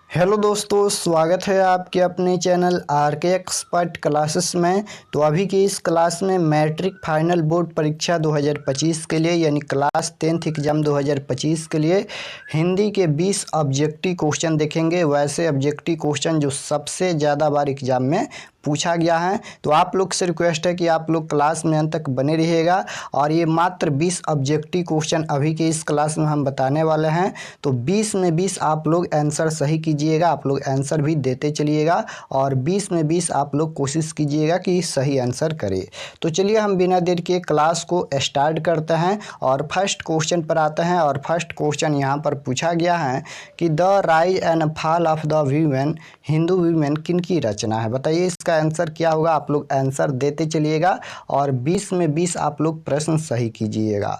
Hello दोस्तों, स्वागत है आपके अपने चैनल आर के एक्सपर्ट क्लासेस में। तो अभी की इस क्लास में मैट्रिक फाइनल बोर्ड परीक्षा 2025 के लिए यानी क्लास 10th एग्ज़ाम 2025 के लिए हिंदी के 20 ऑब्जेक्टिव क्वेश्चन देखेंगे। वैसे ऑब्जेक्टिव क्वेश्चन जो सबसे ज़्यादा बार एग्ज़ाम में पूछा गया है। तो आप लोग से रिक्वेस्ट है कि आप लोग क्लास में अंत तक बने रहिएगा। और ये मात्र 20 ऑब्जेक्टिव क्वेश्चन अभी के इस क्लास में हम बताने वाले हैं। तो 20 में 20 आप लोग आंसर सही कीजिएगा, आप लोग आंसर भी देते चलिएगा और 20 में 20 आप लोग कोशिश कीजिएगा कि सही आंसर करें। तो चलिए हम बिना देर के क्लास को स्टार्ट करते हैं और फर्स्ट क्वेश्चन पर आते हैं। और फर्स्ट क्वेश्चन यहाँ पर पूछा गया है कि the rise and fall of the women, Hindu women किन की रचना है। बताइए इसका आंसर क्या होगा। आप लोग आंसर देते चलिएगा और 20 में 20 आप लोग प्रश्न सही कीजिएगा।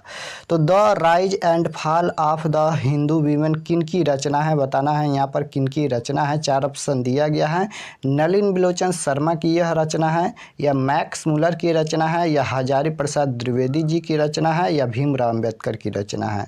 तो the rise and fall of the Hindu women किन की रचना है, बताना है यहाँ पर किन की रचना है। 4 ऑप्शन दिया गया है। नलिन बिलोचन शर्मा की यह रचना है, या मैक्स मुलर की रचना है, या हजारी प्रसाद द्विवेदी जी की रचना है, या भीमराव अंबेडकर की रचना है।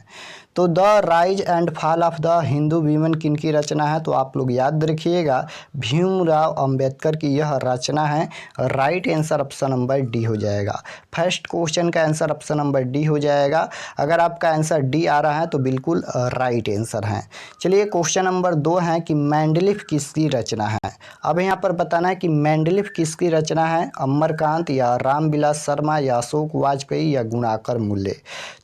तो the rise and fall of the Hindu women किन की रचना है, तो आप लोग याद रखिएगा भीमराव अंबेडकर की यह रचना है। Right answer option number D हो जाएगा। फर्स्ट क्वेश्चन का आंसर ऑप्शन नंबर डी हो जाएगा। अगर आपका आंसर डी आ रहा है तो बिल्कुल राइट आंसर है। चलिए क्वेश्चन नंबर 2 है कि मेंडलीफ किसकी रचना है। अब यहाँ पर बताना है कि मेंडलीफ किसकी रचना है, अमरकांत या रामविलास शर्मा या अशोक वाजपेयी या गुणाकर मूल्य।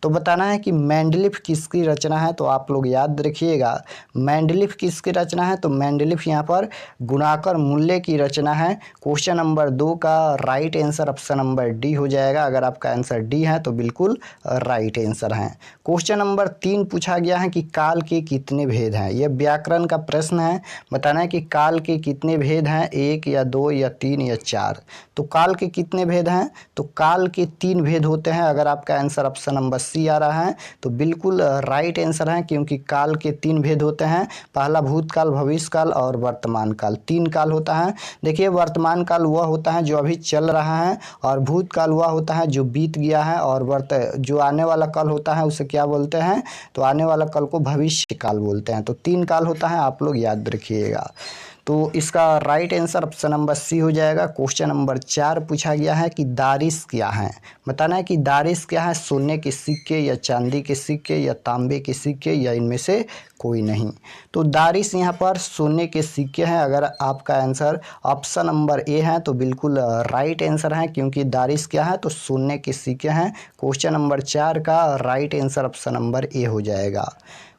तो बताना है कि मेंडलीफ किसकी रचना है। तो आप लोग याद रखिएगा मेंडलीफ किसकी रचना है, तो मेंडलीफ यहाँ पर गुणाकर मूल्य की रचना है। क्वेश्चन नंबर 2 का right answer option number D हो जाएगा। अगर आपका आंसर डी है तो बिल्कुल राइट आंसर है। क्वेश्चन नंबर 3 पूछा गया है कि काल के कितने भेद हैं। यह व्याकरण का प्रश्न है। बताना है कि काल के कितने भेद हैं, 1 या 2 या 3 या 4। तो काल के कितने भेद हैं, तो काल के 3 भेद होते हैं। अगर आपका आंसर ऑप्शन नंबर सी आ रहा है तो बिल्कुल राइट आंसर है, क्योंकि काल के 3 भेद होते हैं। पहला भूतकाल, भविष्य काल और वर्तमान काल। 3 काल होता है। देखिए वर्तमान काल वह होता है जो अभी चल रहा है, और भूतकाल वह होता है जो बीत गया है, और जो आने वाला काल होता है उसे क्या बोलते हैं, तो आने वाला काल को भविष्य काल बोलते हैं। तो 3 काल होता है, आप लोग याद रखिएगा। तो इसका right answer option number C हो जाएगा। क्वेश्चन नंबर 4 पूछा गया है कि दारिश क्या है। बताना है कि दारिश क्या है, सोने के सिक्के या चांदी के सिक्के या तांबे के सिक्के या इनमें से कोई नहीं। तो दारिश यहाँ पर सोने के सिक्के हैं। अगर आपका आंसर ऑप्शन नंबर ए है तो बिल्कुल राइट आंसर है, क्योंकि दारिश क्या है, तो सोने के सिक्के हैं। क्वेश्चन नंबर 4 का right answer option number A हो जाएगा।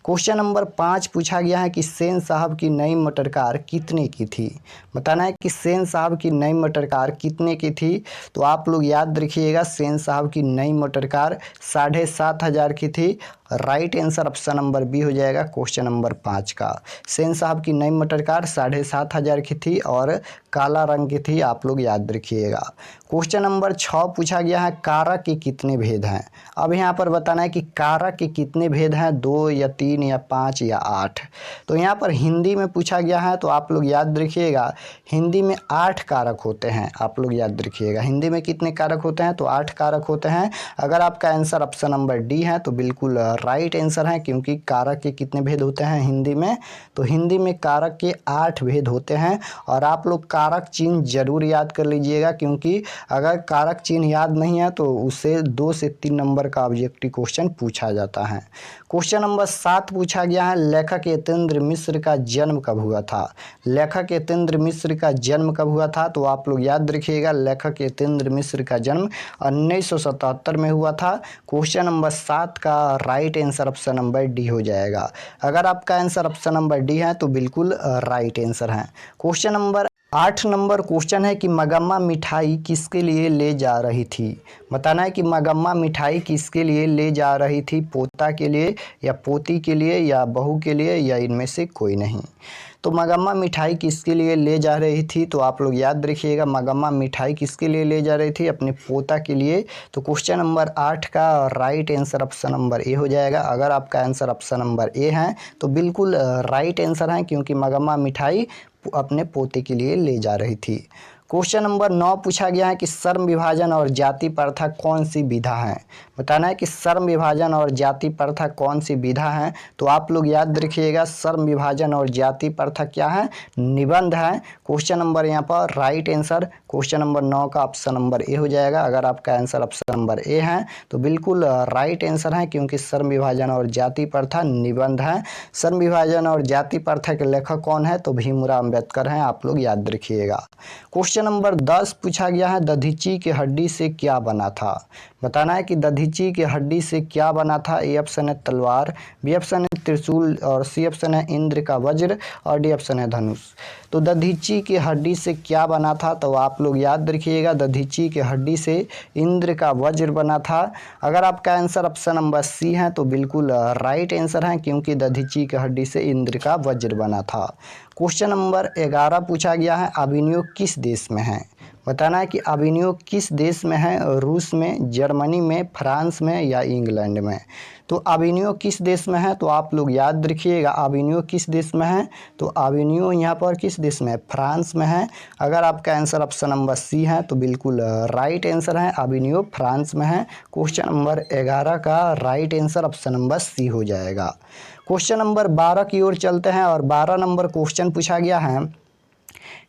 क्वेश्चन नंबर 5 पूछा गया है कि सेन साहब की नई मोटर कार कितने की थी। बताना है कि सेन साहब की नई मोटर कार कितने की थी। तो आप लोग याद रखिएगा सेन साहब की नई मोटर कार 7,500 की थी। Right answer option number B हो जाएगा क्वेश्चन नंबर 5 का। सेन साहब की नई मोटर कार 7,500 की थी और काला रंग की थी, आप लोग याद रखिएगा। क्वेश्चन नंबर 6 पूछा गया है कारक के कितने भेद हैं। अब यहाँ पर बताना है कि कारक के कितने भेद हैं, 2 या 3 या 5 या 8। तो यहाँ पर हिंदी में पूछा गया है, तो आप लोग याद रखिएगा हिंदी में 8 कारक होते हैं। आप लोग याद रखिएगा हिंदी में कितने कारक होते हैं, तो 8 कारक होते हैं। अगर आपका आंसर ऑप्शन नंबर डी है तो बिल्कुल राइट आंसर है, क्योंकि कारक के कितने भेद होते हैं हिंदी में, तो हिंदी में कारक के 8 भेद होते हैं। और आप लोग कारक चिन्ह जरूर याद कर लीजिएगा, क्योंकि अगर कारक चिन्ह याद नहीं है तो उससे 2 से 3 नंबर का ऑब्जेक्टिव क्वेश्चन पूछा जाता है। क्वेश्चन नंबर 7 पूछा गया है लेखक यतीन्द्र मिश्र का जन्म कब हुआ था। लेखक यतीन्द्र मिश्र का जन्म कब हुआ था, तो आप लोग याद रखिएगा लेखक यतीन्द्र मिश्र का जन्म 1977 में हुआ था। क्वेश्चन नंबर 7 का right answer option number D हो जाएगा। अगर आपका आंसर ऑप्शन नंबर डी है तो बिल्कुल राइट आंसर है। क्वेश्चन नंबर 8 नंबर क्वेश्चन है कि मगम्मा मिठाई किसके लिए ले जा रही थी। बताना है कि मगम्मा मिठाई किसके लिए ले जा रही थी, पोता के लिए या पोती के लिए या बहू के लिए या इनमें से कोई नहीं। तो मगम्मा मिठाई किसके लिए ले जा रही थी, तो आप लोग याद रखिएगा मगम्मा मिठाई किसके लिए ले जा रही थी, अपने पोता के लिए। तो क्वेश्चन नंबर 8 का right answer option number A हो जाएगा। अगर आपका आंसर ऑप्शन नंबर ए है तो बिल्कुल राइट आंसर है, क्योंकि मगम्मा मिठाई अपने पोते के लिए ले जा रही थी। क्वेश्चन नंबर 9 पूछा गया है कि श्रम विभाजन और जाति प्रथा कौन सी विधा है। बताना है कि श्रम विभाजन और जाति प्रथा कौन सी विधा है। तो आप लोग याद रखिएगा, श्रम विभाजन और जाति प्रथा क्या है, निबंध है। क्वेश्चन नंबर यहाँ पर राइट आंसर क्वेश्चन नंबर 9 का ऑप्शन नंबर ए हो जाएगा। अगर आपका आंसर ऑप्शन नंबर ए है तो बिल्कुल राइट आंसर है, क्योंकि श्रम विभाजन और जाति प्रथा निबंध है। श्रम विभाजन और जाति प्रथा के लेखक कौन है, तो भीमराव अंबेडकर हैं, आप लोग याद रखिएगा। क्वेश्चन नंबर 10 पूछा गया है, दधीची की हड्डी से क्या बना था। बताना है कि दधीची की हड्डी से क्या बना था। ए ऑप्शन है तलवार, बी ऑप्शन है त्रिशूल, और सी ऑप्शन है इंद्र का वज्र, और डी ऑप्शन है धनुष। तो दधीची की हड्डी से क्या बना था, तो आप लोग याद रखिएगा, दधीची की हड्डी से इंद्र का वज्र बना था। अगर आपका आंसर ऑप्शन नंबर सी है तो बिल्कुल राइट आंसर है, क्योंकि दधीची की हड्डी से इंद्र का वज्र बना था। क्वेश्चन नंबर 11 पूछा गया है, अभिनयोग किस देश में है। बताना है कि अभिनयोग किस देश में है, रूस में, जर्मनी में, फ्रांस में या इंग्लैंड में। तो अभिनयोग किस देश में है, तो आप लोग याद रखिएगा, अभिनयोग किस देश में है, तो अभिनयोग यहाँ पर किस देश में है, फ्रांस में है। अगर आपका आंसर ऑप्शन नंबर सी है तो बिल्कुल राइट आंसर है, अभिनयोग फ्रांस में है। क्वेश्चन नंबर 11 का right answer option number C हो जाएगा। क्वेश्चन नंबर 12 की ओर चलते हैं, और 12 नंबर क्वेश्चन पूछा गया है,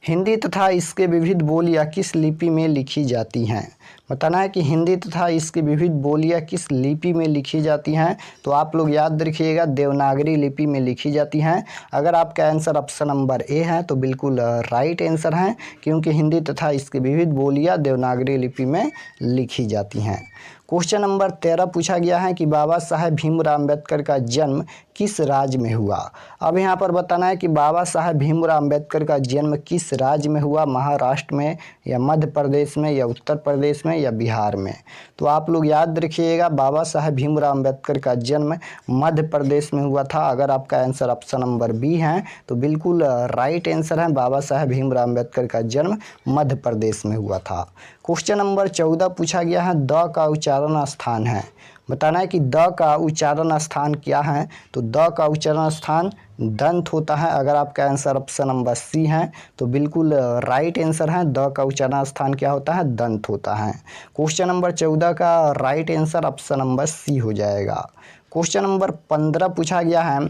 हिंदी तथा इसके विविध बोलियां किस लिपि में लिखी जाती हैं। बताना है कि हिंदी तथा इसकी विविध बोलियां किस लिपि में लिखी जाती हैं। तो आप लोग याद रखिएगा, देवनागरी लिपि में लिखी जाती हैं। अगर आपका आंसर ऑप्शन नंबर ए है तो बिल्कुल राइट आंसर है, क्योंकि हिंदी तथा इसकी विविध बोलियां देवनागरी लिपि में लिखी जाती हैं। क्वेश्चन नंबर 13 पूछा गया है कि बाबा साहेब भीमराव अम्बेडकर का जन्म किस राज्य में हुआ। अब यहाँ पर बताना है कि बाबा साहेब भीमराव अम्बेडकर का जन्म किस राज्य में हुआ, महाराष्ट्र में या मध्य प्रदेश में या उत्तर प्रदेश में या बिहार में। तो आप लोग याद रखिएगा, बाबा साहेब भीमराव अम्बेडकर का जन्म मध्य प्रदेश में हुआ था। अगर आपका आंसर ऑप्शन नंबर बी है तो बिल्कुल राइट आंसर है, बाबा साहेब भीमराव अम्बेडकर का जन्म मध्य प्रदेश में हुआ था। क्वेश्चन नंबर 14 पूछा गया है, द का उच्चारण स्थान है। बताना है कि द का उच्चारण स्थान क्या है। तो द का उच्चारण स्थान दंत होता है। अगर आपका आंसर ऑप्शन नंबर सी है तो बिल्कुल राइट आंसर है, द का उच्चारण स्थान क्या होता है, दंत होता है। क्वेश्चन नंबर 14 का right answer option number C हो जाएगा। क्वेश्चन नंबर 15 पूछा गया है,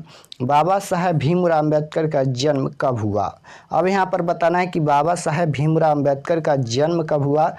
बाबा साहेब भीमराव अम्बेडकर का जन्म कब हुआ। अब यहाँ पर बताना है कि बाबा साहेब भीमराव अम्बेडकर का जन्म कब हुआ।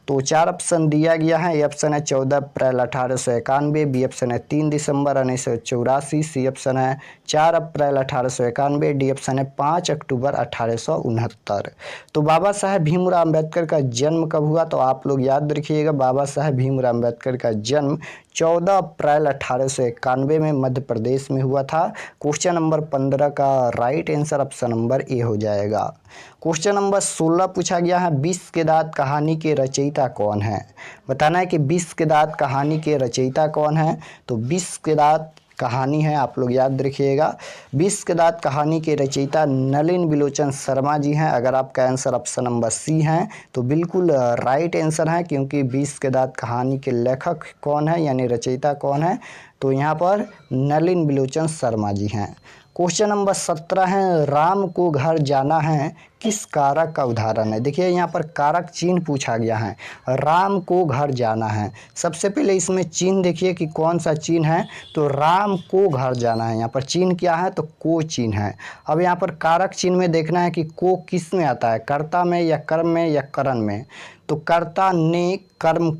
तो 4 ऑप्शन दिया गया है। ए ऑप्शन है 14 अप्रैल 1891, बी ऑप्शन है 3 दिसंबर 1984, सी ऑप्शन है 4 अप्रैल 1891, डी ऑप्शन है 5 अक्टूबर 1869। तो बाबा साहेब भीमराव अम्बेडकर का जन्म कब हुआ, तो आप लोग याद रखिएगा, बाबा साहेब भीमराव अम्बेडकर का जन्म 14 अप्रैल 1891 में मध्य प्रदेश में हुआ था। क्वेश्चन नंबर 15 का right answer option number A हो जाएगा। क्वेश्चन नंबर 16 पूछा गया है, 20 के दांत कहानी के रचयिता कौन है। बताना है कि 20 के दांत कहानी के रचयिता कौन है। तो 20 के दांत कहानी है, आप लोग याद रखिएगा, 20 के दांत कहानी के रचयिता नलिन बिलोचन शर्मा जी हैं। अगर आपका आंसर ऑप्शन नंबर सी है तो बिल्कुल राइट आंसर है, क्योंकि 20 के दांत कहानी के लेखक कौन है यानी रचयिता कौन है, तो यहाँ पर नलिन बिलोचन शर्मा जी हैं। क्वेश्चन नंबर 17 है, राम को घर जाना है किस कारक का उदाहरण है। देखिए यहाँ पर कारक चिन्ह पूछा गया है, राम को घर जाना है। सबसे पहले इसमें चिन्ह देखिए कि कौन सा चिन्ह है, तो राम को घर जाना है। यहाँ पर चिन्ह क्या है, तो को चिन्ह है। अब यहाँ पर कारक चिन्ह में देखना है कि को किस में आता है, कर्ता में या कर्म में या करण में। तो कर्ता ने कर्म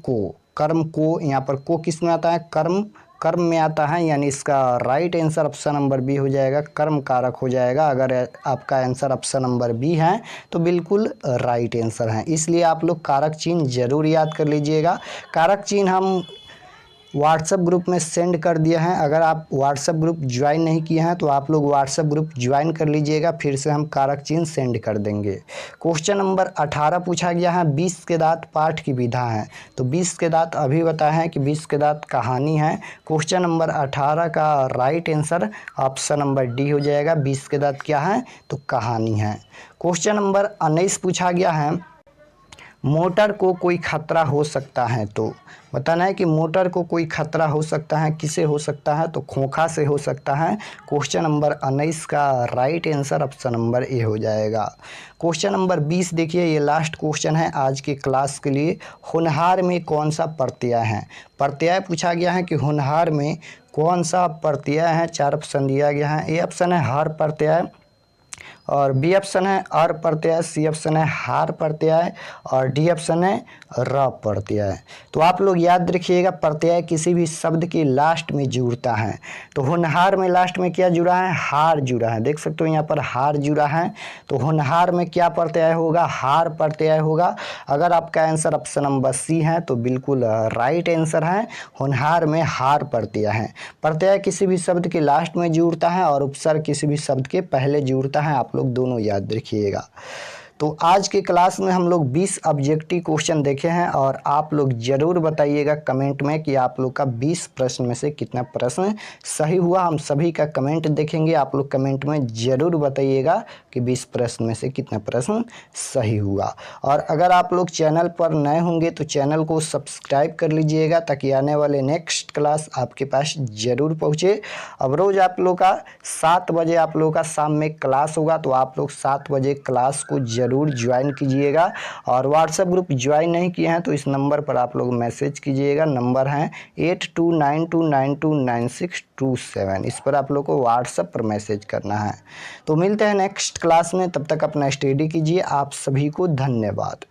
को यहाँ पर को किस में आता है, कर्म में आता है, यानी इसका right answer option number B हो जाएगा, कर्म कारक हो जाएगा। अगर आपका आंसर ऑप्शन नंबर बी है तो बिल्कुल राइट आंसर है। इसलिए आप लोग कारक चिन्ह जरूर याद कर लीजिएगा। कारक चिन्ह हम व्हाट्सएप ग्रुप में सेंड कर दिया है। अगर आप व्हाट्सएप ग्रुप ज्वाइन नहीं किए हैं तो आप लोग व्हाट्सएप ग्रुप ज्वाइन कर लीजिएगा, फिर से हम कारक चिन्ह सेंड कर देंगे। क्वेश्चन नंबर 18 पूछा गया है, 20 के दांत पाठ की विधा है। तो 20 के दांत अभी बताया है कि 20 के दांत कहानी है। क्वेश्चन नंबर 18 का right answer option number D हो जाएगा, 20 के दांत क्या है, तो कहानी है। क्वेश्चन नंबर 19 पूछा गया है, मोटर को कोई खतरा हो सकता है तो बताना है कि मोटर को कोई खतरा हो सकता है, किसे हो सकता है? तो खोखा से हो सकता है। क्वेश्चन नंबर 19 का right answer option number A हो जाएगा। क्वेश्चन नंबर 20 देखिए, ये लास्ट क्वेश्चन है आज के क्लास के लिए। होनहार में कौन सा प्रत्यय है? प्रत्यय पूछा गया है कि होनहार में कौन सा प्रत्यय है। 4 ऑप्शन दिया गया है। ए ऑप्शन है हर प्रत्यय, और बी ऑप्शन है अर प्रत्यय, सी ऑप्शन है हार प्रत्यय, और डी ऑप्शन है र प्रत्यय। तो आप लोग याद रखिएगा, प्रत्यय किसी भी शब्द के लास्ट में जुड़ता है। तो होनहार में लास्ट में क्या जुड़ा है? हार जुड़ा है। देख सकते हो यहाँ पर हार जुड़ा है। तो होनहार में क्या प्रत्यय होगा? हार प्रत्यय होगा। अगर आपका आंसर ऑप्शन नंबर सी है तो बिल्कुल राइट आंसर है। होनहार में हार प्रत्यय है। प्रत्यय किसी भी शब्द के लास्ट में जुड़ता है और उपसर्ग किसी भी शब्द के पहले जुड़ता है। आप लोग दोनों याद रखिएगा। तो आज के क्लास में हम लोग 20 ऑब्जेक्टिव क्वेश्चन देखे हैं, और आप लोग ज़रूर बताइएगा कमेंट में कि आप लोग का 20 प्रश्न में से कितना प्रश्न सही हुआ। हम सभी का कमेंट देखेंगे। आप लोग कमेंट में ज़रूर बताइएगा कि 20 प्रश्न में से कितना प्रश्न सही हुआ। और अगर आप लोग चैनल पर नए होंगे तो चैनल को सब्सक्राइब कर लीजिएगा, ताकि आने वाले नेक्स्ट क्लास आपके पास ज़रूर पहुँचे। अब रोज़ आप लोग का 7 बजे आप लोग का शाम में क्लास होगा, तो आप लोग 7 बजे क्लास को ज़रूर ज्वाइन कीजिएगा। और व्हाट्सएप ग्रुप ज्वाइन नहीं किए हैं तो इस नंबर पर आप लोग मैसेज कीजिएगा। नंबर है 8292929627। इस पर आप लोग को व्हाट्सएप पर मैसेज करना है। तो मिलते हैं नेक्स्ट क्लास में, तब तक अपना स्टडी कीजिए। आप सभी को धन्यवाद।